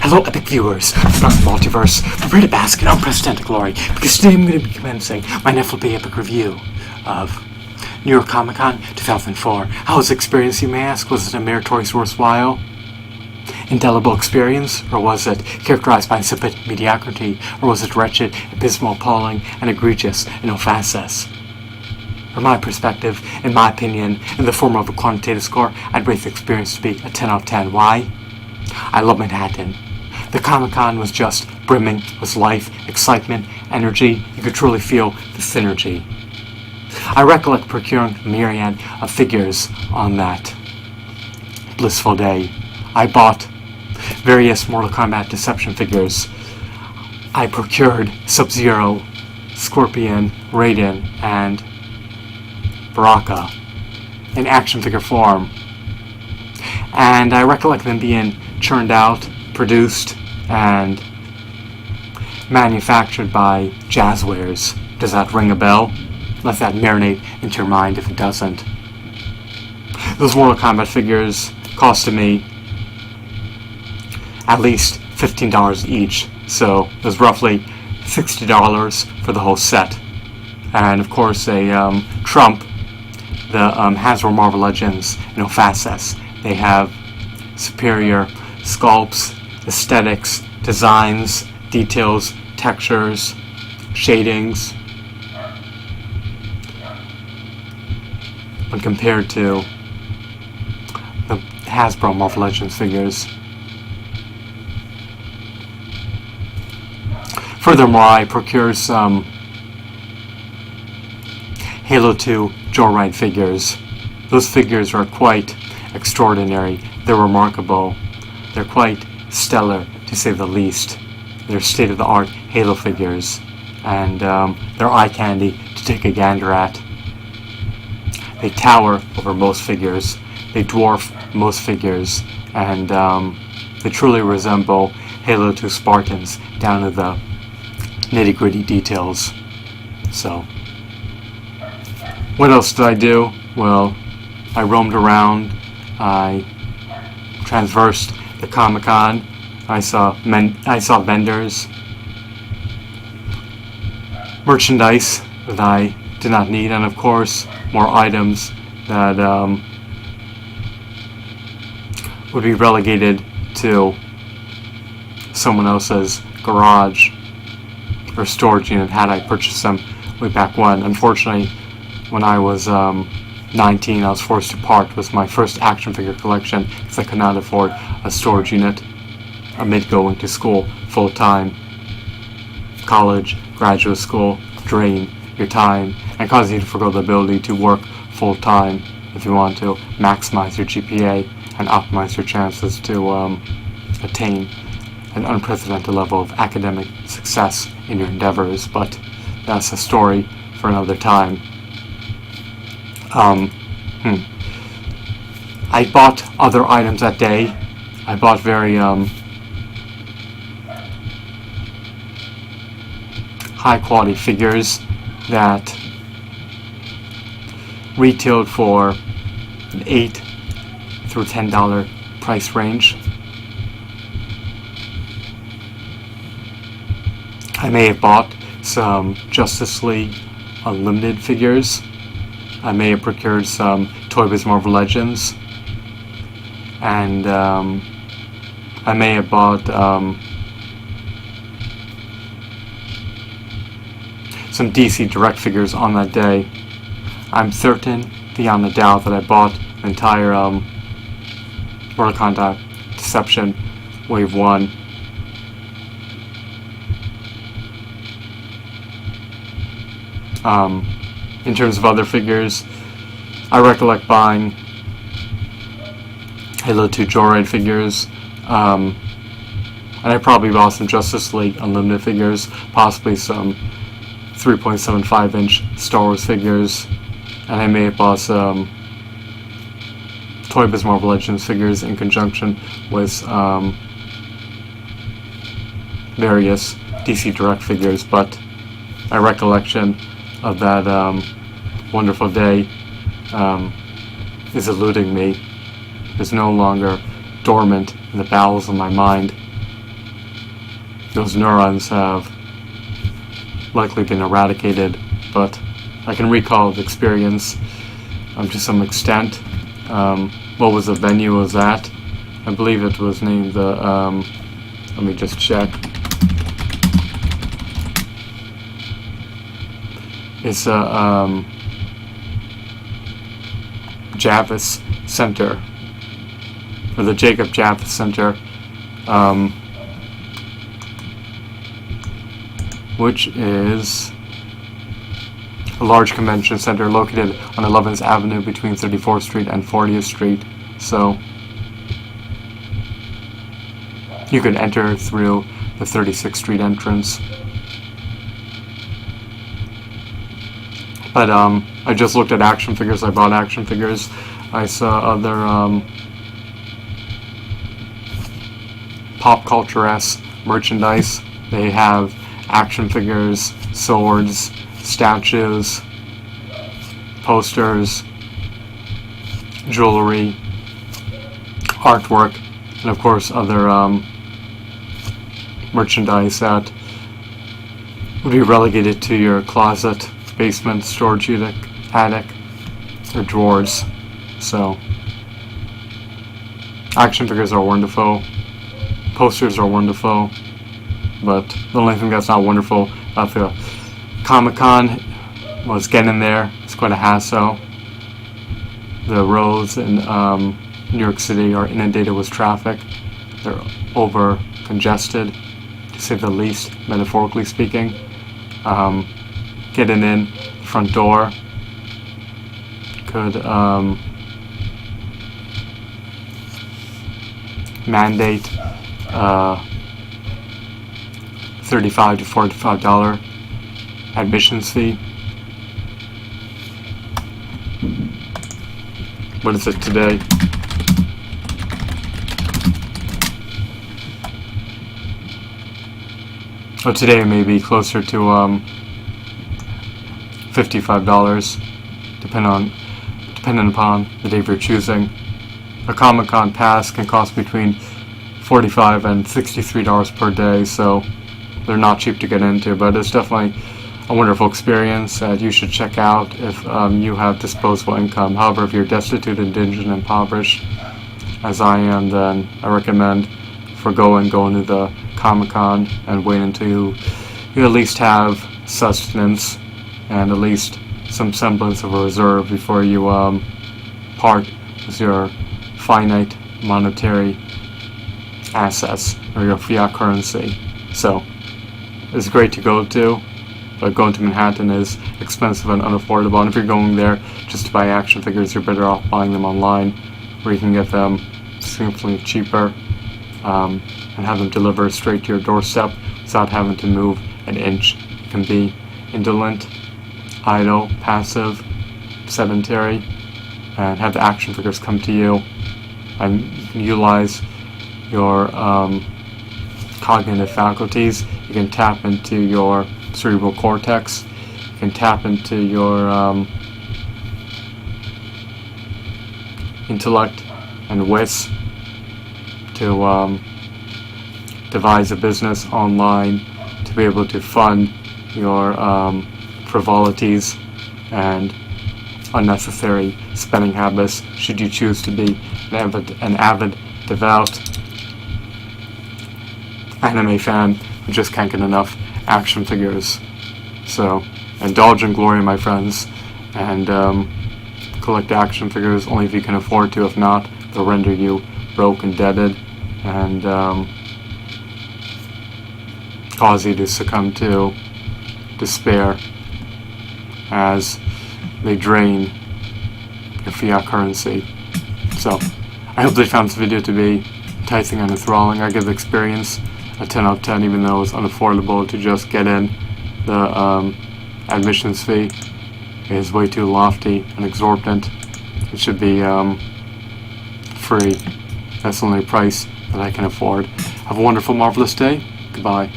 Hello, epic viewers from the multiverse. Prepare to bask in unprecedented glory, because today I'm going to be commencing my Netflix epic review of New York Comic Con 2004. How was the experience, you may ask? Was it a meritorious, worthwhile, indelible experience? Or was it characterized by insipid mediocrity? Or was it wretched, abysmal, appalling, and egregious in offenses? From my perspective, in my opinion, in the form of a quantitative score, I'd rate the experience to be a 10 out of 10. Why? I love Manhattan. The Comic-Con was just brimming with life, excitement, energy. You could truly feel the synergy. I recollect procuring a myriad of figures on that blissful day. I bought various Mortal Kombat Deception figures. I procured Sub-Zero, Scorpion, Raiden, and Baraka in action figure form. And I recollect them being churned out, produced, and manufactured by Jazzwares. Does that ring a bell? Let that marinate into your mind if it doesn't. Those Mortal Kombat figures costed me at least $15 each, so it was roughly $60 for the whole set. And of course they trump the Hasbro Marvel Legends facets. They have superior sculpts, aesthetics, designs, details, textures, shadings when compared to the Hasbro Marvel Legends figures. Furthermore, I procured some Halo 2 Joyride figures. Those figures are quite extraordinary. They're remarkable. They're quite stellar, to say the least. They're state-of-the-art Halo figures, and they're eye candy to take a gander at. They tower over most figures. They dwarf most figures, and they truly resemble Halo 2 Spartans down to the nitty-gritty details. So, what else did I do? Well, I roamed around. I traversed the Comic-Con. I saw vendors, merchandise that I did not need, and of course more items that would be relegated to someone else's garage or storage unit had I purchased them way back when. Unfortunately, when I was 19, I was forced to part with my first action figure collection because I could not afford a storage unit amid going to school full-time. College, graduate school drain your time and cause you to forgo the ability to work full-time if you want to maximize your GPA and optimize your chances to attain an unprecedented level of academic success in your endeavors. But that's a story for another time. I bought other items that day. I bought very high quality figures that retailed for an $8 through $10 price range. I may have bought some Justice League Unlimited figures. I may have procured some Toy Biz Marvel Legends, and I may have bought some DC Direct figures on that day. I'm certain, beyond a doubt, that I bought the entire Mortal Kombat Deception Wave 1. In terms of other figures, I recollect buying Halo 2 Joyride figures, and I probably bought some Justice League Unlimited figures, possibly some 3.75-inch Star Wars figures, and I may have bought some Toy Biz Marvel Legends figures in conjunction with various DC Direct figures, but my recollection of that wonderful day is eluding me. Is no longer dormant in the bowels of my mind. those neurons have likely been eradicated, but I can recall the experience to some extent. What was the venue was at? I believe it was named the, let me just check. It's a Javits Center, or the Jacob Javits Center, which is a large convention center located on 11th Avenue between 34th Street and 40th Street. So you can enter through the 36th Street entrance. But I just looked at action figures. I bought action figures. I saw other pop culture-esque merchandise. They have action figures, swords, statues, posters, jewelry, artwork, and of course other merchandise that would be relegated to your closet, basement, storage unit, attic, or drawers. So action figures are wonderful, posters are wonderful, but the only thing that's not wonderful about the Comic-Con was getting there. It's quite a hassle. The roads in New York City are inundated with traffic. They're over congested, to say the least, metaphorically speaking. Getting in the front door could mandate $35 to $45 admissions fee. What is it today? Oh, today it may be closer to $55, depending upon the day you're choosing. A Comic-Con pass can cost between $45 and $63 per day, so they're not cheap to get into, but it's definitely a wonderful experience that you should check out if you have disposable income. However, if you're destitute, indigent, and impoverished, as I am, then I recommend going to the Comic-Con and wait until you at least have sustenance and at least some semblance of a reserve before you part with your finite monetary assets or your fiat currency. So it's great to go to, but going to Manhattan is expensive and unaffordable, and if you're going there just to buy action figures, you're better off buying them online, where you can get them significantly cheaper and have them delivered straight to your doorstep without having to move an inch. You can be indolent, idle, passive, sedentary, and have the action figures come to you, and you can utilize your cognitive faculties. You can tap into your cerebral cortex. You can tap into your intellect and wits to devise a business online to be able to fund your frivolities and unnecessary spending habits, should you choose to be an avid, devout anime fan who just can't get enough action figures. So indulge in glory, my friends, and collect action figures only if you can afford to. If not, they'll render you broke, indebted, and cause you to succumb to despair as they drain your fiat currency. So I hope they found this video to be enticing and enthralling. I give the experience a 10 out of 10, even though it's unaffordable to just get in. The admissions fee is way too lofty and exorbitant. It should be free. That's the only price that I can afford. Have a wonderful, marvelous day. Goodbye.